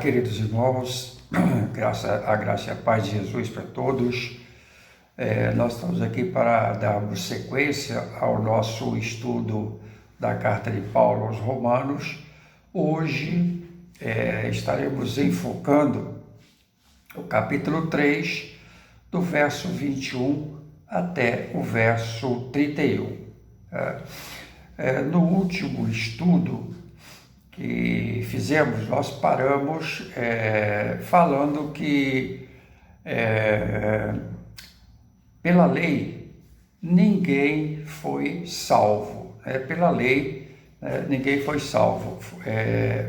queridos irmãos, a graça e a paz de Jesus para todos. Nós estamos aqui para darmos sequência ao nosso estudo da carta de Paulo aos Romanos. Hoje estaremos enfocando o capítulo 3, do verso 21 até o verso 31. No último estudo que fizemos, nós paramos falando que pela lei ninguém foi salvo. Pela lei ninguém foi salvo.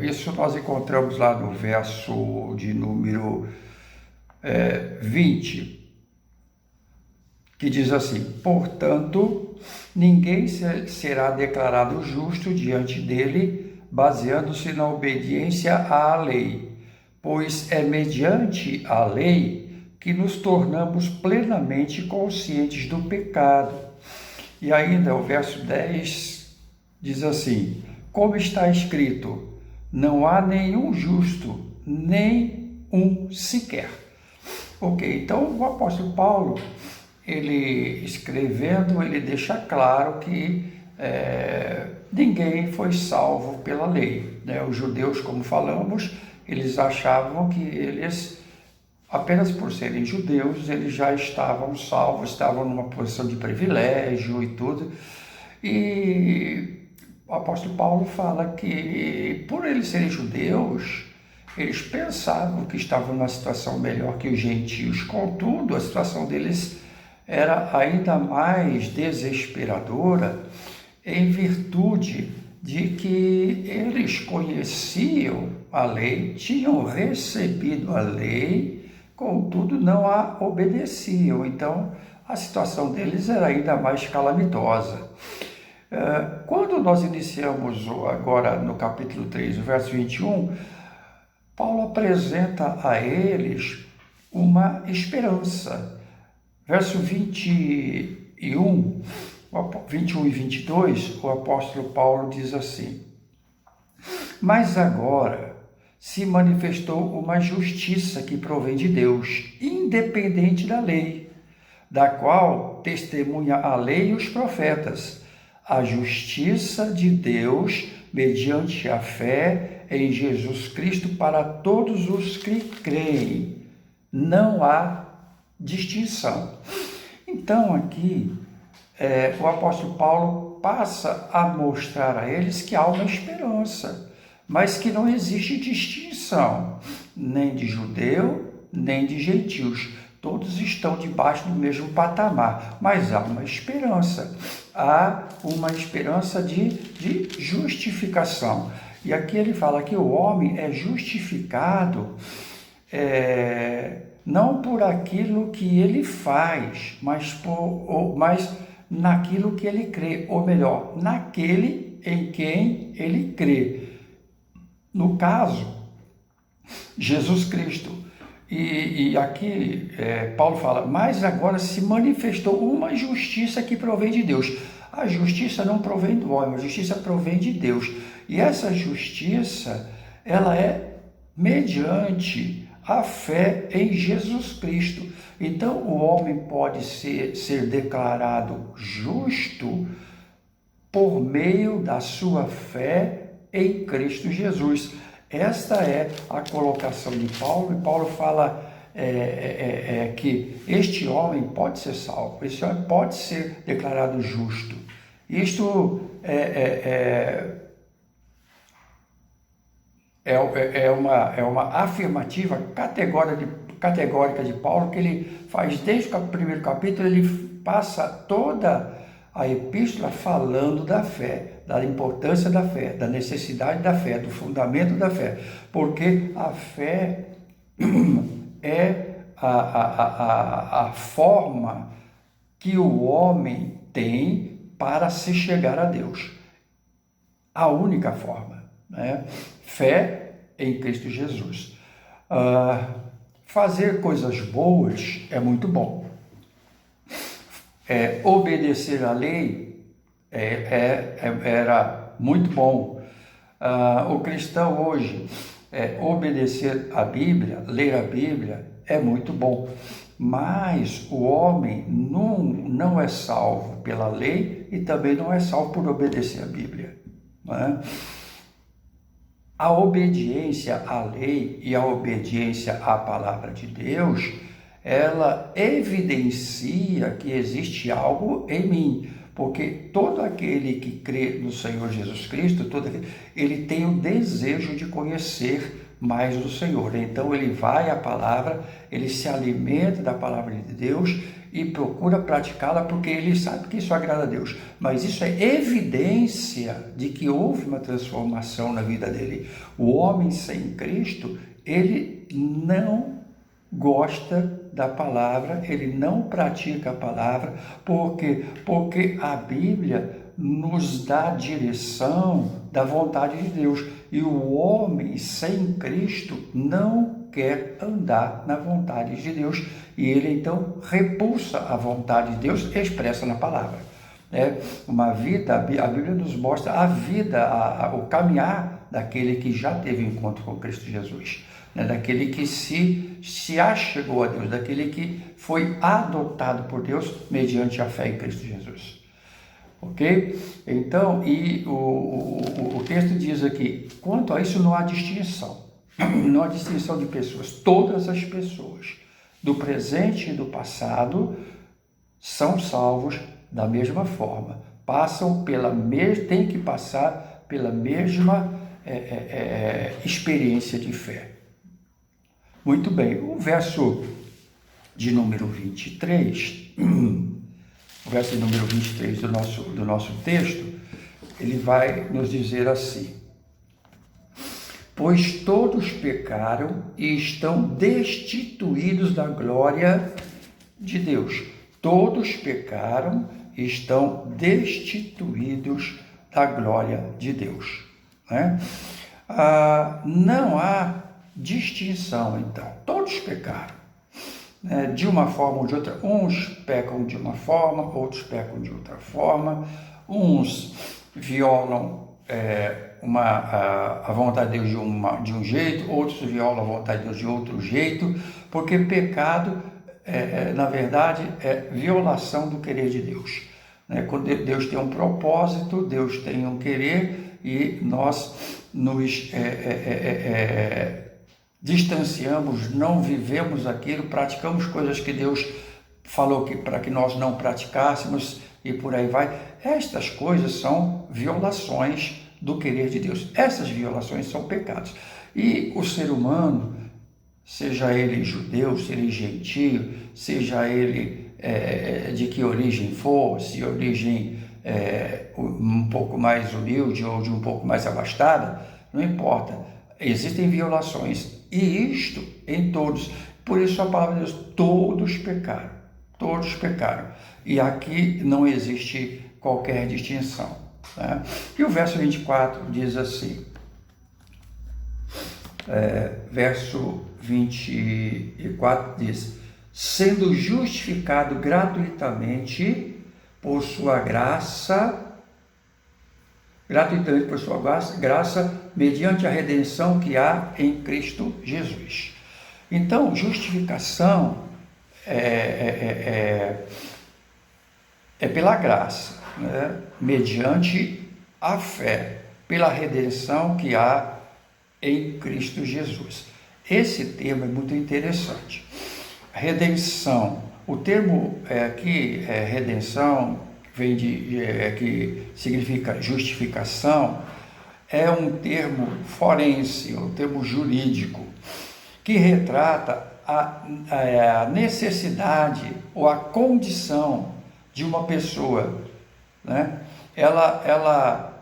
Isso nós encontramos lá no verso de número 20, que diz assim: portanto, ninguém será declarado justo diante dele, baseando-se na obediência à lei, pois é mediante a lei que nos tornamos plenamente conscientes do pecado. E ainda o verso 10 diz assim: como está escrito, não há nenhum justo, nem um sequer. Ok, então o apóstolo Paulo, ele escrevendo, ele deixa claro que ninguém foi salvo pela lei. Os judeus, como falamos, eles achavam que eles, apenas por serem judeus, eles já estavam salvos, estavam numa posição de privilégio e tudo. E o apóstolo Paulo fala que, por eles serem judeus, eles pensavam que estavam numa situação melhor que os gentios. Contudo, a situação deles era ainda mais desesperadora, em virtude de que eles conheciam a lei, tinham recebido a lei, contudo não a obedeciam. Então, a situação deles era ainda mais calamitosa. Quando nós iniciamos agora no capítulo 3, o verso 21, Paulo apresenta a eles uma esperança. Verso 21 e 22, o apóstolo Paulo diz assim: mas agora se manifestou uma justiça que provém de Deus, independente da lei, da qual testemunha a lei e os profetas, a justiça de Deus mediante a fé em Jesus Cristo para todos os que creem. Não há distinção. Então aqui o apóstolo Paulo passa a mostrar a eles que há uma esperança, mas que não existe distinção, nem de judeu, nem de gentios. Todos estão debaixo do mesmo patamar, mas há uma esperança de justificação. E aqui ele fala que o homem é justificado não por aquilo que ele faz, mas naquilo que ele crê, ou melhor, naquele em quem ele crê. No caso, Jesus Cristo. E aqui Paulo fala: mas agora se manifestou uma justiça que provém de Deus. A justiça não provém do homem, a justiça provém de Deus. E essa justiça, ela é mediante a fé em Jesus Cristo. Então, o homem pode ser declarado justo por meio da sua fé em Cristo Jesus. Esta é a colocação de Paulo, e Paulo fala que este homem pode ser salvo, este homem pode ser declarado justo. Isto é uma afirmativa categórica de Paulo, que ele faz desde o primeiro capítulo. Ele passa toda a epístola falando da fé, da importância da fé, da necessidade da fé, do fundamento da fé, porque a fé é a forma que o homem tem para se chegar a Deus. A única forma, fé em Cristo Jesus. Fazer coisas boas é muito bom. Obedecer à lei era muito bom. O cristão hoje, obedecer a Bíblia, ler a Bíblia, é muito bom. Mas o homem não é salvo pela lei e também não é salvo por obedecer a Bíblia. Não é? A obediência à lei e a obediência à palavra de Deus, ela evidencia que existe algo em mim, porque todo aquele que crê no Senhor Jesus Cristo, ele tem o desejo de conhecer mais o Senhor. Então ele vai à palavra, ele se alimenta da palavra de Deus e procura praticá-la porque ele sabe que isso agrada a Deus. Mas isso é evidência de que houve uma transformação na vida dele. O homem sem Cristo, ele não gosta da palavra, ele não pratica a palavra, porque a Bíblia nos dá a direção da vontade de Deus, e o homem sem Cristo não quer andar na vontade de Deus, e ele então repulsa a vontade de Deus expressa na palavra. Uma vida, a Bíblia nos mostra a vida, o caminhar daquele que já teve encontro com Cristo Jesus. Daquele que se achegou a Deus, daquele que foi adotado por Deus mediante a fé em Cristo Jesus. Ok? Então, e o texto diz aqui, quanto a isso não há distinção. Não há distinção de pessoas. Todas as pessoas, do presente e do passado, são salvos da mesma forma. Têm que passar pela mesma experiência de fé. Muito bem, o verso de número 23, o verso de número 23 do nosso texto, ele vai nos dizer assim: pois todos pecaram e estão destituídos da glória de Deus. Todos pecaram e estão destituídos da glória de Deus. Não há distinção, então. Todos pecaram, de uma forma ou de outra. Uns pecam de uma forma, outros pecam de outra forma. Uns violam a vontade de Deus de um jeito, outros violam a vontade de Deus de outro jeito, porque pecado, na verdade, é violação do querer de Deus. Quando Deus tem um propósito, Deus tem um querer, e nós nos distanciamos, não vivemos aquilo, praticamos coisas que Deus falou para que nós não praticássemos, e por aí vai. Estas coisas são violações do querer de Deus. Essas violações são pecados. E o ser humano, seja ele judeu, seja ele gentio, seja ele de que origem for, se origem um pouco mais humilde ou de um pouco mais abastada, não importa. Existem violações, e isto em todos. Por isso a palavra de Deus, todos pecaram. Todos pecaram. E aqui não existe qualquer distinção. E o verso 24 diz assim, verso 24 diz: sendo justificado gratuitamente por sua graça, mediante a redenção que há em Cristo Jesus. Então, justificação é pela graça, mediante a fé, pela redenção que há em Cristo Jesus. Esse termo é muito interessante. Redenção, o termo aqui, redenção, vem que significa justificação, é um termo forense, um termo jurídico, que retrata a necessidade ou a condição de uma pessoa. Ela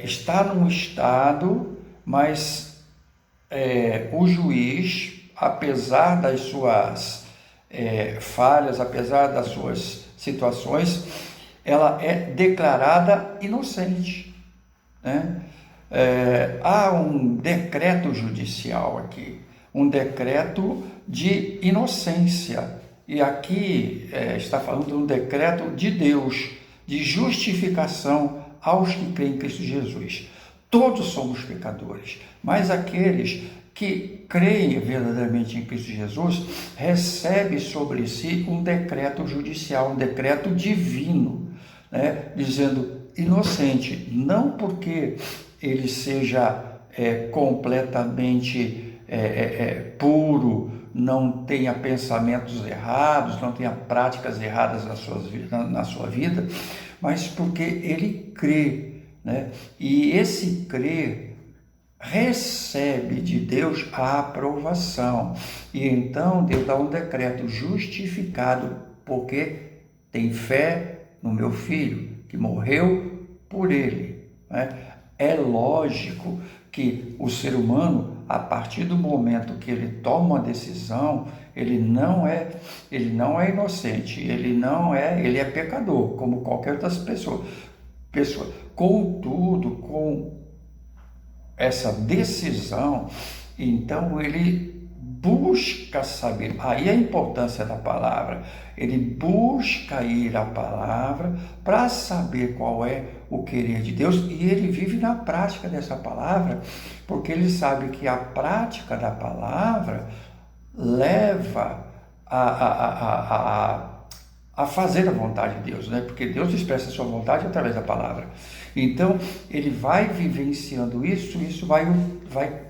está num estado, mas o juiz, apesar das suas falhas, apesar das suas situações, ela é declarada inocente. Há um decreto judicial aqui, um decreto de inocência, e aqui está falando de um decreto de Deus, de justificação aos que creem em Cristo Jesus. Todos somos pecadores, mas aqueles que creem verdadeiramente em Cristo Jesus recebem sobre si um decreto judicial, um decreto divino, né? Dizendo inocente, não porque ele seja completamente puro, não tenha pensamentos errados, não tenha práticas erradas na sua vida, mas porque ele crê, né? E esse crer recebe de Deus a aprovação. E então Deus dá um decreto justificado, porque tem fé no meu filho, que morreu por ele, né? É lógico que o ser humano, a partir do momento que ele toma uma decisão, ele não é inocente, ele é pecador, como qualquer outra pessoa. Contudo, com essa decisão, então ele busca saber, aí a importância da palavra, ele busca ir à palavra para saber qual é o querer de Deus, e ele vive na prática dessa palavra, porque ele sabe que a prática da palavra leva a fazer a vontade de Deus, né? Porque Deus expressa a sua vontade através da palavra. Então, ele vai vivenciando isso vai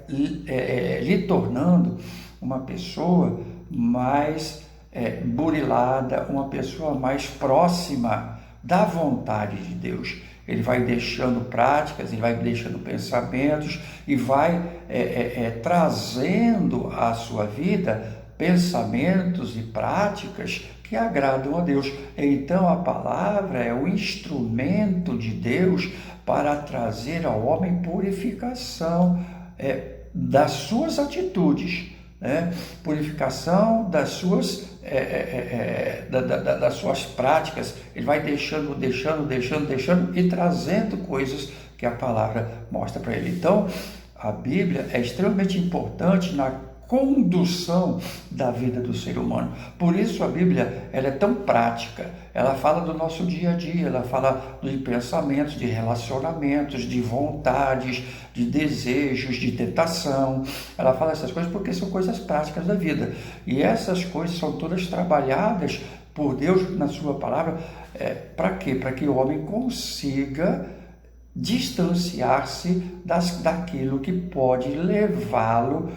lhe tornando uma pessoa mais burilada, uma pessoa mais próxima da vontade de Deus. Ele vai deixando práticas, ele vai deixando pensamentos e vai trazendo à sua vida pensamentos e práticas que agradam a Deus. Então a palavra é o instrumento de Deus para trazer ao homem purificação das suas atitudes, né? Purificação das suas das suas práticas. Ele vai deixando e trazendo coisas que a palavra mostra para ele. Então a Bíblia é extremamente importante na condução da vida do ser humano. Por isso a Bíblia ela é tão prática, ela fala do nosso dia a dia, ela fala de pensamentos, de relacionamentos, de vontades, de desejos, de tentação. Ela fala essas coisas porque são coisas práticas da vida, e essas coisas são todas trabalhadas por Deus na sua palavra. Para quê? Para que o homem consiga distanciar-se daquilo que pode levá-lo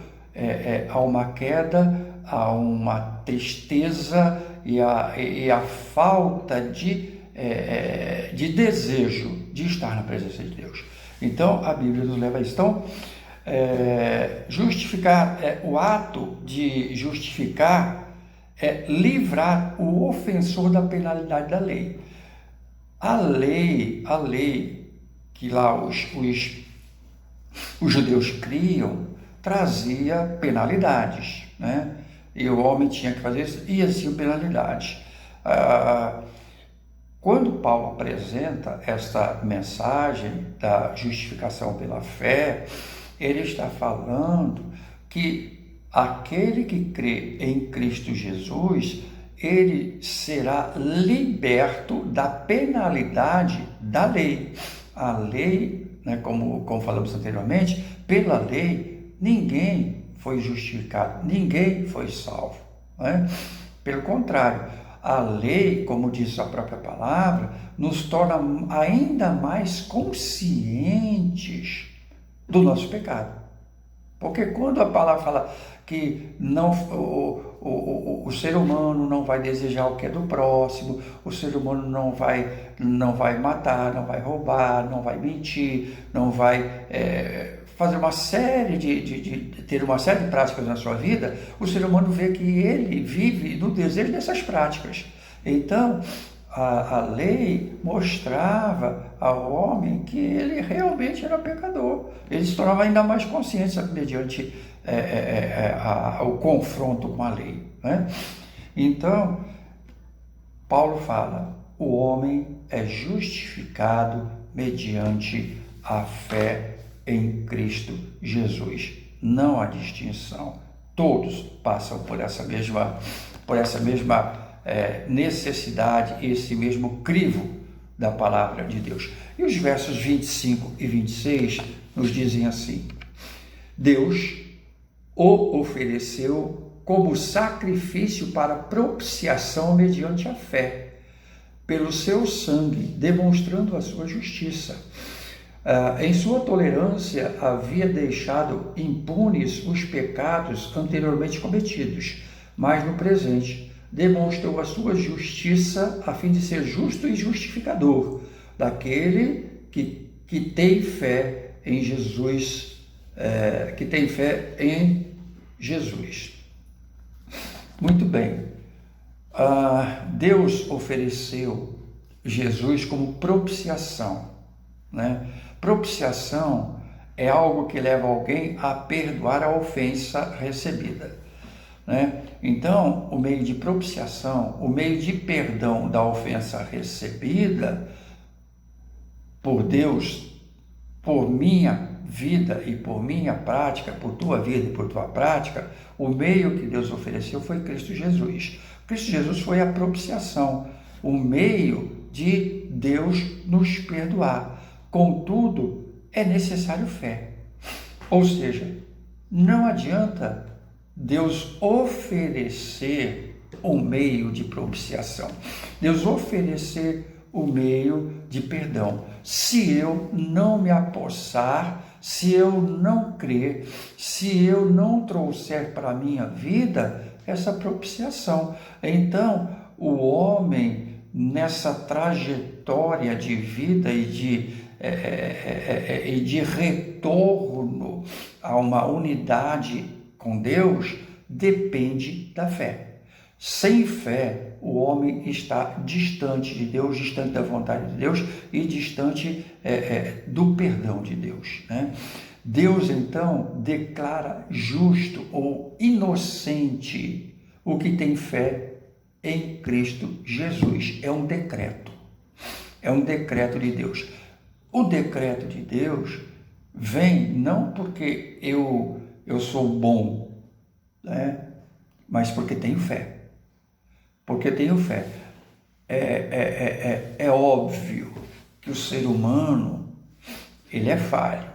a uma queda, a uma tristeza e a falta de desejo de estar na presença de Deus. Então a Bíblia nos leva a isso. Então justificar, o ato de justificar é livrar o ofensor da penalidade da lei. A lei que lá os judeus criam trazia penalidades, né? E o homem tinha que fazer isso, e assim penalidades. Quando Paulo apresenta esta mensagem da justificação pela fé, ele está falando que aquele que crê em Cristo Jesus, ele será liberto da penalidade da lei. A lei, né, como falamos anteriormente, pela lei, ninguém foi justificado, ninguém foi salvo, né? Pelo contrário, a lei, como diz a própria palavra, nos torna ainda mais conscientes do nosso pecado. Porque quando a palavra fala que o ser humano não vai desejar o que é do próximo, o ser humano não vai matar, não vai roubar, não vai mentir, não vai fazer uma série ter uma série de práticas na sua vida, o ser humano vê que ele vive no desejo dessas práticas. Então, a lei mostrava ao homem que ele realmente era pecador. Ele se tornava ainda mais consciente mediante o confronto com a lei, né? Então, Paulo fala, o homem é justificado mediante a fé em Cristo Jesus. Não há distinção. Todos passam por essa mesma necessidade, esse mesmo crivo da palavra de Deus. E os versos 25 e 26 nos dizem assim: Deus o ofereceu como sacrifício para propiciação mediante a fé, pelo seu sangue, demonstrando a sua justiça. Em sua tolerância, havia deixado impunes os pecados anteriormente cometidos, mas no presente demonstrou a sua justiça a fim de ser justo e justificador daquele que tem fé em Jesus, que tem fé em Jesus. Muito bem. Deus ofereceu Jesus como propiciação, né? Propiciação é algo que leva alguém a perdoar a ofensa recebida, né? Então, o meio de propiciação, o meio de perdão da ofensa recebida por Deus, por minha vida e por minha prática, por tua vida e por tua prática, o meio que Deus ofereceu foi Cristo Jesus. Cristo Jesus foi a propiciação, o meio de Deus nos perdoar. Contudo, é necessário fé. Ou seja, não adianta Deus oferecer o meio de propiciação, Deus oferecer o meio de perdão, se eu não me apossar, se eu não crer, se eu não trouxer para a minha vida essa propiciação. Então, o homem, nessa trajetória de vida e de retorno a uma unidade com Deus, depende da fé. Sem fé, o homem está distante de Deus, distante da vontade de Deus e distante do perdão de Deus, né? Deus, então, declara justo ou inocente o que tem fé em Cristo Jesus. É um decreto de Deus. O decreto de Deus vem não porque eu sou bom, né? Mas porque tenho fé. Porque tenho fé. É óbvio que o ser humano, ele é falho,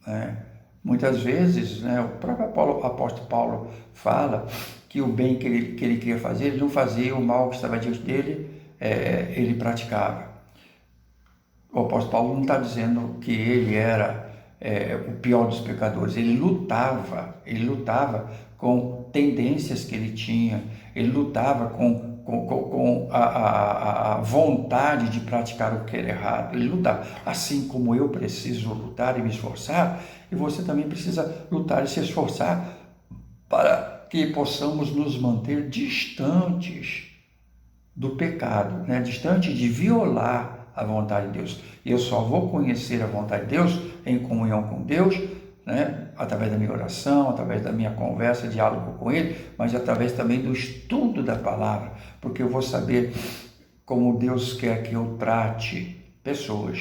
né? Muitas vezes, né, o próprio apóstolo Paulo fala que o bem que ele queria fazer, ele não fazia, o mal que estava diante dele, ele praticava. O apóstolo Paulo não está dizendo que ele era o pior dos pecadores, ele lutava com tendências que ele tinha, ele lutava com a vontade de praticar o que era errado, ele lutava. Assim como eu preciso lutar e me esforçar, e você também precisa lutar e se esforçar para que possamos nos manter distantes do pecado, né? Distante de violar a vontade de Deus. E eu só vou conhecer a vontade de Deus em comunhão com Deus, né? Através da minha oração, através da minha conversa, diálogo com Ele, mas através também do estudo da palavra, porque eu vou saber como Deus quer que eu trate pessoas,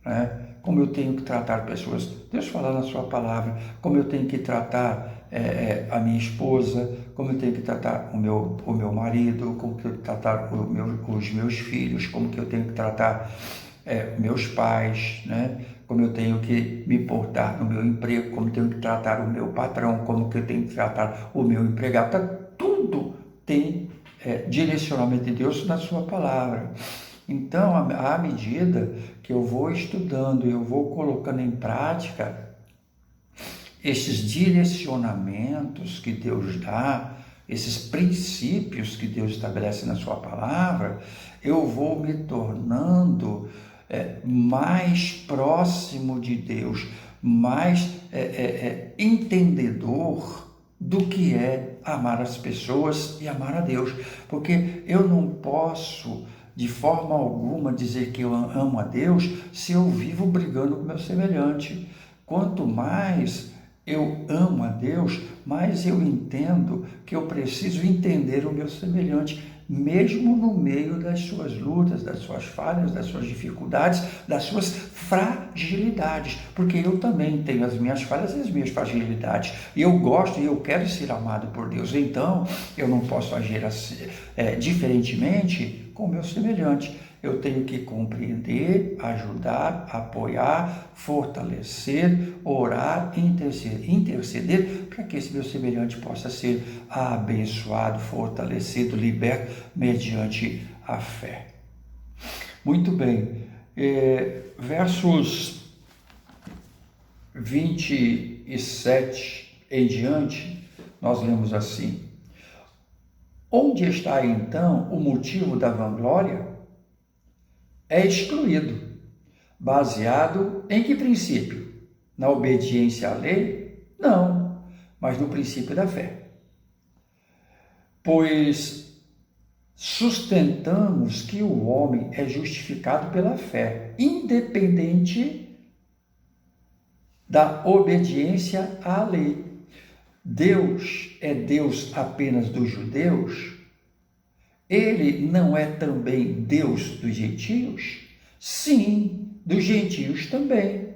né? Como eu tenho que tratar pessoas. Deus fala na sua palavra, como eu tenho que tratar a minha esposa, como eu tenho que tratar o meu marido, como que eu tenho que tratar os meus filhos, como que eu tenho que tratar meus pais, né? Como eu tenho que me portar no meu emprego, como eu tenho que tratar o meu patrão, como que eu tenho que tratar o meu empregado. Tudo tem direcionamento de Deus na sua palavra. Então, à medida que eu vou estudando e eu vou colocando em prática esses direcionamentos que Deus dá, esses princípios que Deus estabelece na sua palavra, eu vou me tornando mais próximo de Deus, mais entendedor do que é amar as pessoas e amar a Deus, porque eu não posso de forma alguma dizer que eu amo a Deus se eu vivo brigando com o meu semelhante. Quanto mais eu amo a Deus, mais eu entendo que eu preciso entender o meu semelhante, mesmo no meio das suas lutas, das suas falhas, das suas dificuldades, das suas fragilidades, porque eu também tenho as minhas falhas e as minhas fragilidades, e eu gosto e eu quero ser amado por Deus, então eu não posso agir assim, diferentemente com o meu semelhante. Eu tenho que compreender, ajudar, apoiar, fortalecer, orar, interceder para que esse meu semelhante possa ser abençoado, fortalecido, liberto mediante a fé. Muito bem, versos 27 em diante, nós lemos assim: onde está então o motivo da vanglória? É excluído. Baseado em que princípio? Na obediência à lei? Não, mas no princípio da fé. Pois sustentamos que o homem é justificado pela fé, independente da obediência à lei. Deus é Deus apenas dos judeus? Ele não é também Deus dos gentios? Sim, dos gentios também,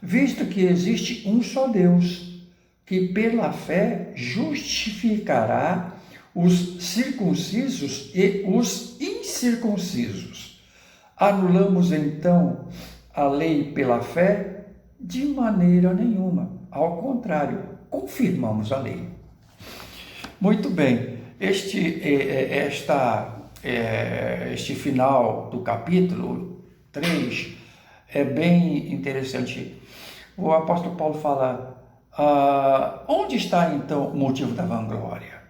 visto que existe um só Deus, que pela fé justificará os circuncisos e os incircuncisos. Anulamos então a lei pela fé? De maneira nenhuma. Ao contrário, confirmamos a lei. Muito bem, este final do capítulo 3 é bem interessante. O apóstolo Paulo fala, onde está então o motivo da vanglória?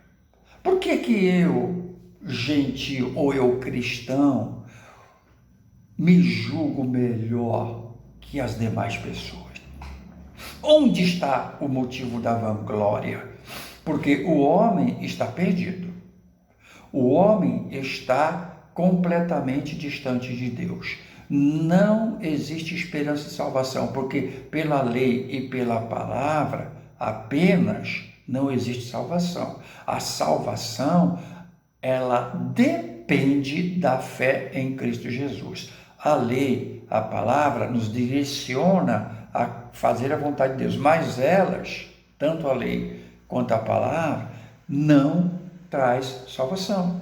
Por que eu, gentio, ou eu, cristão, me julgo melhor que as demais pessoas? Onde está o motivo da vanglória? Porque o homem está perdido. O homem está completamente distante de Deus. Não existe esperança de salvação, porque pela lei e pela palavra apenas não existe salvação. A salvação, ela depende da fé em Cristo Jesus. A lei, a palavra, nos direciona a fazer a vontade de Deus, mas elas, tanto a lei quanto a palavra, não traz salvação.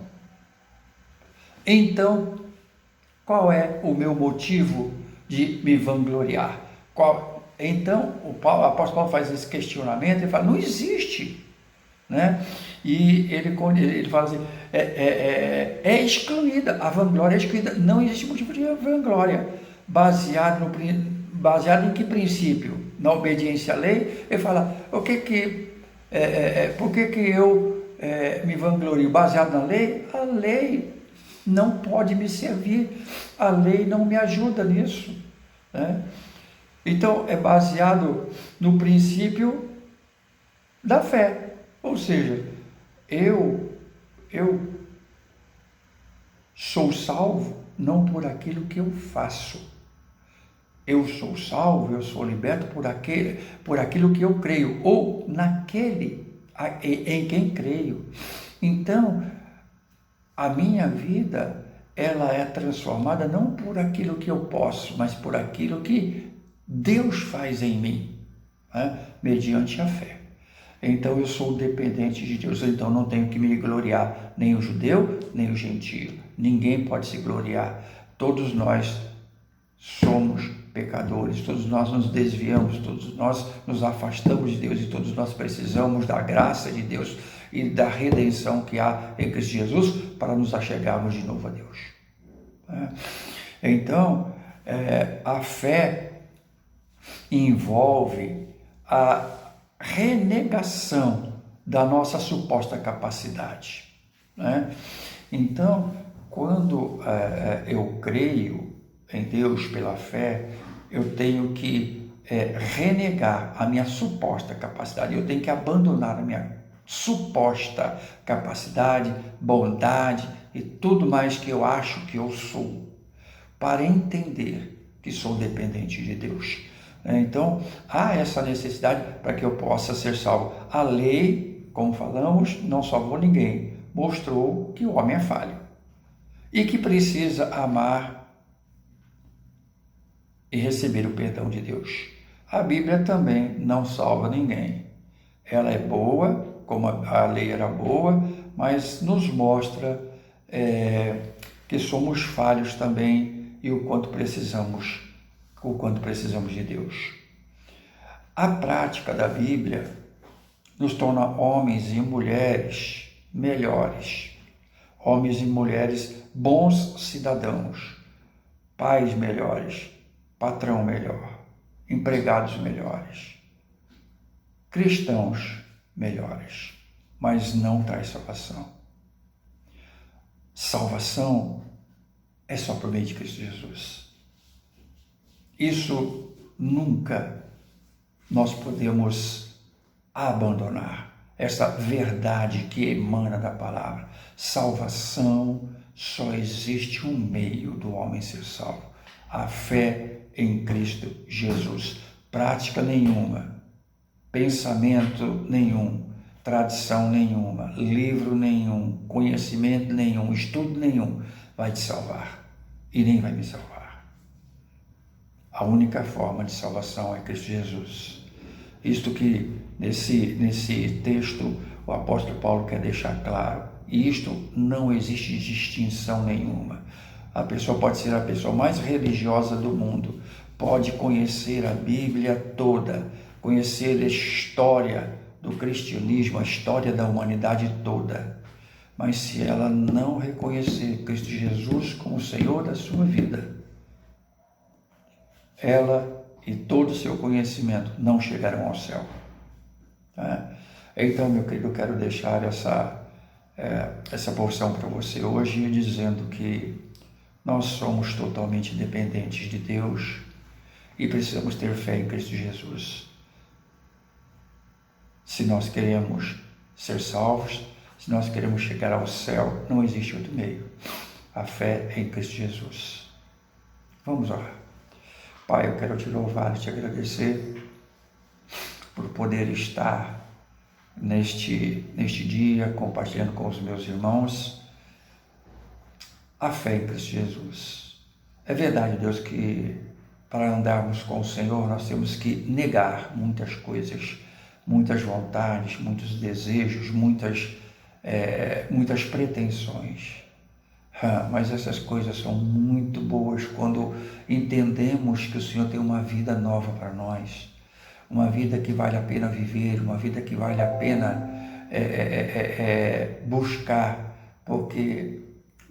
Então, qual é o meu motivo de me vangloriar? Então, o apóstolo Paulo faz esse questionamento e fala, não existe, né? E ele fala assim, é excluída, a vanglória é excluída, não existe motivo de vanglória, baseado em que princípio? Na obediência à lei. Ele fala, por que eu me vanglorio? Baseado na lei? A lei não pode me servir, a lei não me ajuda nisso, né? Então, é baseado no princípio da fé, ou seja, eu sou salvo não por aquilo que eu faço, eu sou salvo, eu sou liberto por aquilo que eu creio, ou naquele em quem creio. Então, a minha vida, ela é transformada não por aquilo que eu posso, mas por aquilo que Deus faz em mim, né? Mediante a fé. Então eu sou dependente de Deus, então não tenho que me gloriar, nem o judeu, nem o gentio. Ninguém pode se gloriar. Todos nós somos pecadores, todos nós nos desviamos, todos nós nos afastamos de Deus e todos nós precisamos da graça de Deus e da redenção que há em Cristo Jesus para nos achegarmos de novo a Deus. Então, a fé envolve a renegação da nossa suposta capacidade, né? Então, quando eu creio em Deus pela fé, eu tenho que renegar a minha suposta capacidade, eu tenho que abandonar a minha suposta capacidade, bondade e tudo mais que eu acho que eu sou, para entender que sou dependente de Deus. Então, há essa necessidade para que eu possa ser salvo. A lei, como falamos, não salvou ninguém, mostrou que o homem é falho e que precisa amar e receber o perdão de Deus. A Bíblia também não salva ninguém. Ela é boa, como a lei era boa, mas nos mostra que somos falhos também e o quanto precisamos de Deus. A prática da Bíblia nos torna homens e mulheres melhores, homens e mulheres bons cidadãos, pais melhores, patrão melhor, empregados melhores, cristãos melhores, mas não traz salvação. Salvação é só por meio de Cristo Jesus. Isso nunca nós podemos abandonar, essa verdade que emana da palavra. Salvação, só existe um meio do homem ser salvo: a fé em Cristo Jesus. Prática nenhuma, pensamento nenhum, tradição nenhuma, livro nenhum, conhecimento nenhum, estudo nenhum vai te salvar e nem vai me salvar. A única forma de salvação é Cristo Jesus. Isto que nesse texto o apóstolo Paulo quer deixar claro. E isto não existe distinção nenhuma. A pessoa pode ser a pessoa mais religiosa do mundo, pode conhecer a Bíblia toda, conhecer a história do cristianismo, a história da humanidade toda. Mas se ela não reconhecer Cristo Jesus como o Senhor da sua vida, ela e todo o seu conhecimento não chegarão ao céu. Então, meu querido, eu quero deixar essa porção para você hoje, dizendo que nós somos totalmente dependentes de Deus e precisamos ter fé em Cristo Jesus. Se nós queremos ser salvos, se nós queremos chegar ao céu, não existe outro meio. A fé é em Cristo Jesus. Vamos orar. Pai, eu quero te louvar e te agradecer por poder estar neste dia compartilhando com os meus irmãos a fé em Cristo Jesus. É verdade, Deus, que para andarmos com o Senhor nós temos que negar muitas coisas, muitas vontades, muitos desejos, muitas pretensões. Mas essas coisas são muito boas quando entendemos que o Senhor tem uma vida nova para nós, uma vida que vale a pena viver, uma vida que vale a pena buscar, porque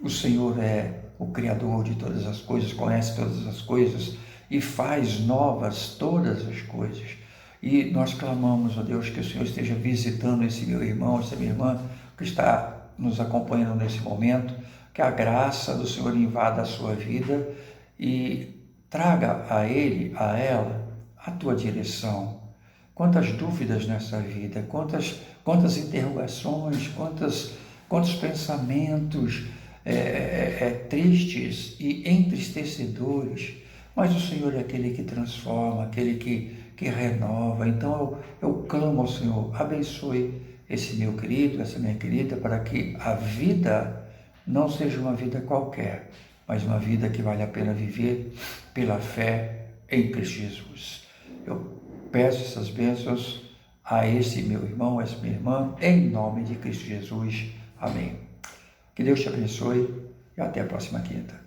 o Senhor é o Criador de todas as coisas, conhece todas as coisas e faz novas todas as coisas. E nós clamamos a Deus que o Senhor esteja visitando esse meu irmão, essa minha irmã que está nos acompanhando nesse momento, que a graça do Senhor invada a sua vida e traga a ele, a ela, a tua direção. Quantas dúvidas nessa vida, quantas interrogações, quantos pensamentos tristes e entristecedores, mas o Senhor é aquele que transforma, aquele que renova. Então eu clamo ao Senhor, abençoe esse meu querido, essa minha querida, para que a vida não seja uma vida qualquer, mas uma vida que vale a pena viver pela fé em Cristo Jesus. Eu peço essas bênçãos a esse meu irmão, a essa minha irmã, em nome de Cristo Jesus. Amém. Que Deus te abençoe e até a próxima quinta.